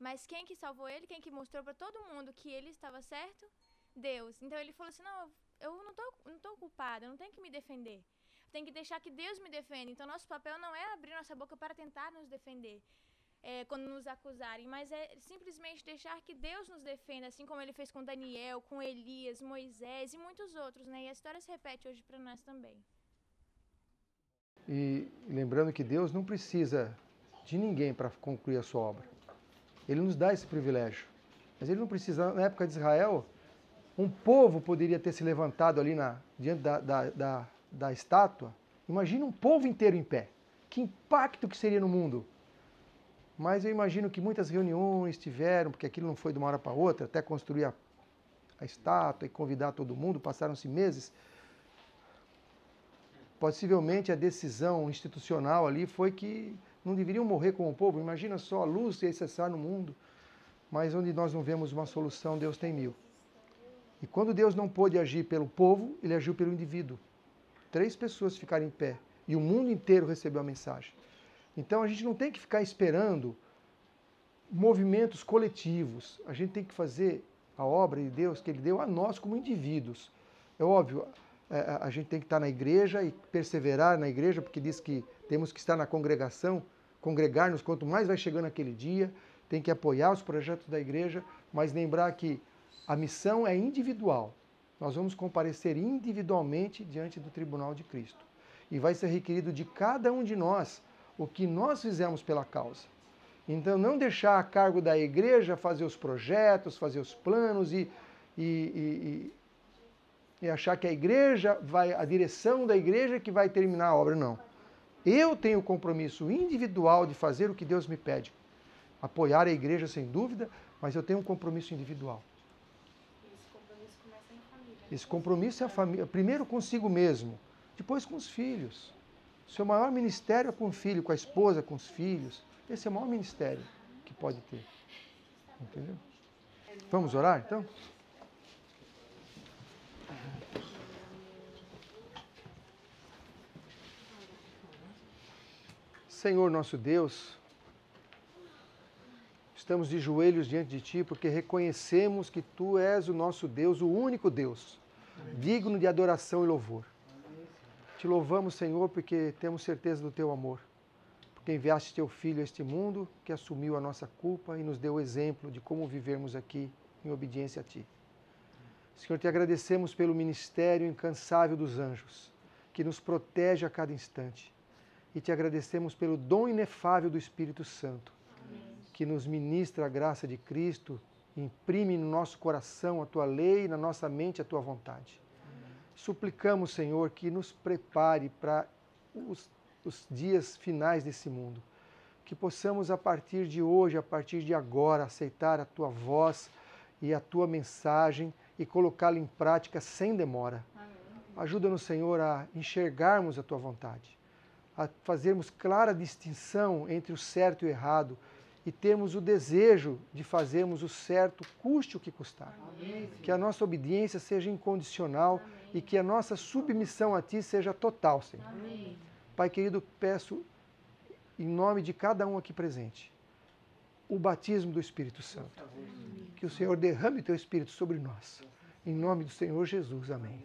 Mas quem que salvou ele, quem que mostrou para todo mundo que ele estava certo? Deus. Então ele falou assim: não, eu não tô culpada, eu não tenho que me defender. Tem que deixar que Deus me defenda. Então nosso papel não é abrir nossa boca para tentar nos defender quando nos acusarem, mas é simplesmente deixar que Deus nos defenda, assim como ele fez com Daniel, com Elias, Moisés e muitos outros, né? E a história se repete hoje para nós também. E lembrando que Deus não precisa de ninguém para concluir a sua obra. Ele nos dá esse privilégio. Mas ele não precisa. Na época de Israel, um povo poderia ter se levantado ali diante da estátua. Imagina um povo inteiro em pé. Que impacto que seria no mundo. Mas eu imagino que muitas reuniões tiveram, porque aquilo não foi de uma hora para outra, até construir a estátua e convidar todo mundo, passaram-se meses. Possivelmente a decisão institucional ali foi que não deveriam morrer como o povo. Imagina só, a luz ia cessar no mundo. Mas onde nós não vemos uma solução, Deus tem 1000. E quando Deus não pôde agir pelo povo, ele agiu pelo indivíduo. 3 pessoas ficaram em pé e o mundo inteiro recebeu a mensagem. Então a gente não tem que ficar esperando movimentos coletivos. A gente tem que fazer a obra de Deus que ele deu a nós como indivíduos. É óbvio, a gente tem que estar na igreja e perseverar na igreja, porque diz que temos que estar na congregação, congregar-nos quanto mais vai chegando aquele dia, tem que apoiar os projetos da igreja, mas lembrar que a missão é individual. Nós vamos comparecer individualmente diante do tribunal de Cristo. E vai ser requerido de cada um de nós o que nós fizemos pela causa. Então, não deixar a cargo da igreja fazer os projetos, fazer os planos e achar que a direção da igreja que vai terminar a obra. Não. Eu tenho o compromisso individual de fazer o que Deus me pede. Apoiar a igreja, sem dúvida, mas eu tenho um compromisso individual. Esse compromisso começa em família. Esse compromisso é a família, primeiro consigo mesmo, depois com os filhos. O seu maior ministério é com o filho, com a esposa, com os filhos. Esse é o maior ministério que pode ter. Entendeu? Vamos orar, então? Senhor nosso Deus, estamos de joelhos diante de Ti porque reconhecemos que Tu és o nosso Deus, o único Deus, digno de adoração e louvor. Te louvamos, Senhor, porque temos certeza do Teu amor, porque enviaste Teu Filho a este mundo, que assumiu a nossa culpa e nos deu o exemplo de como vivermos aqui em obediência a Ti. Senhor, Te agradecemos pelo ministério incansável dos anjos, que nos protege a cada instante. E Te agradecemos pelo dom inefável do Espírito Santo, que nos ministra a graça de Cristo, imprime no nosso coração a Tua lei, na nossa mente a Tua vontade. Suplicamos, Senhor, que nos prepare para os dias finais desse mundo. Que possamos, a partir de hoje, a partir de agora, aceitar a Tua voz e a Tua mensagem e colocá-la em prática sem demora. Ajuda-nos, Senhor, a enxergarmos a Tua vontade, a fazermos clara distinção entre o certo e o errado e termos o desejo de fazermos o certo, custe o que custar. Amém. Que a nossa obediência seja incondicional. Amém. E que a nossa submissão a Ti seja total, Senhor. Amém. Pai querido, peço em nome de cada um aqui presente o batismo do Espírito Santo. Amém. Que o Senhor derrame Teu Espírito sobre nós. Em nome do Senhor Jesus. Amém.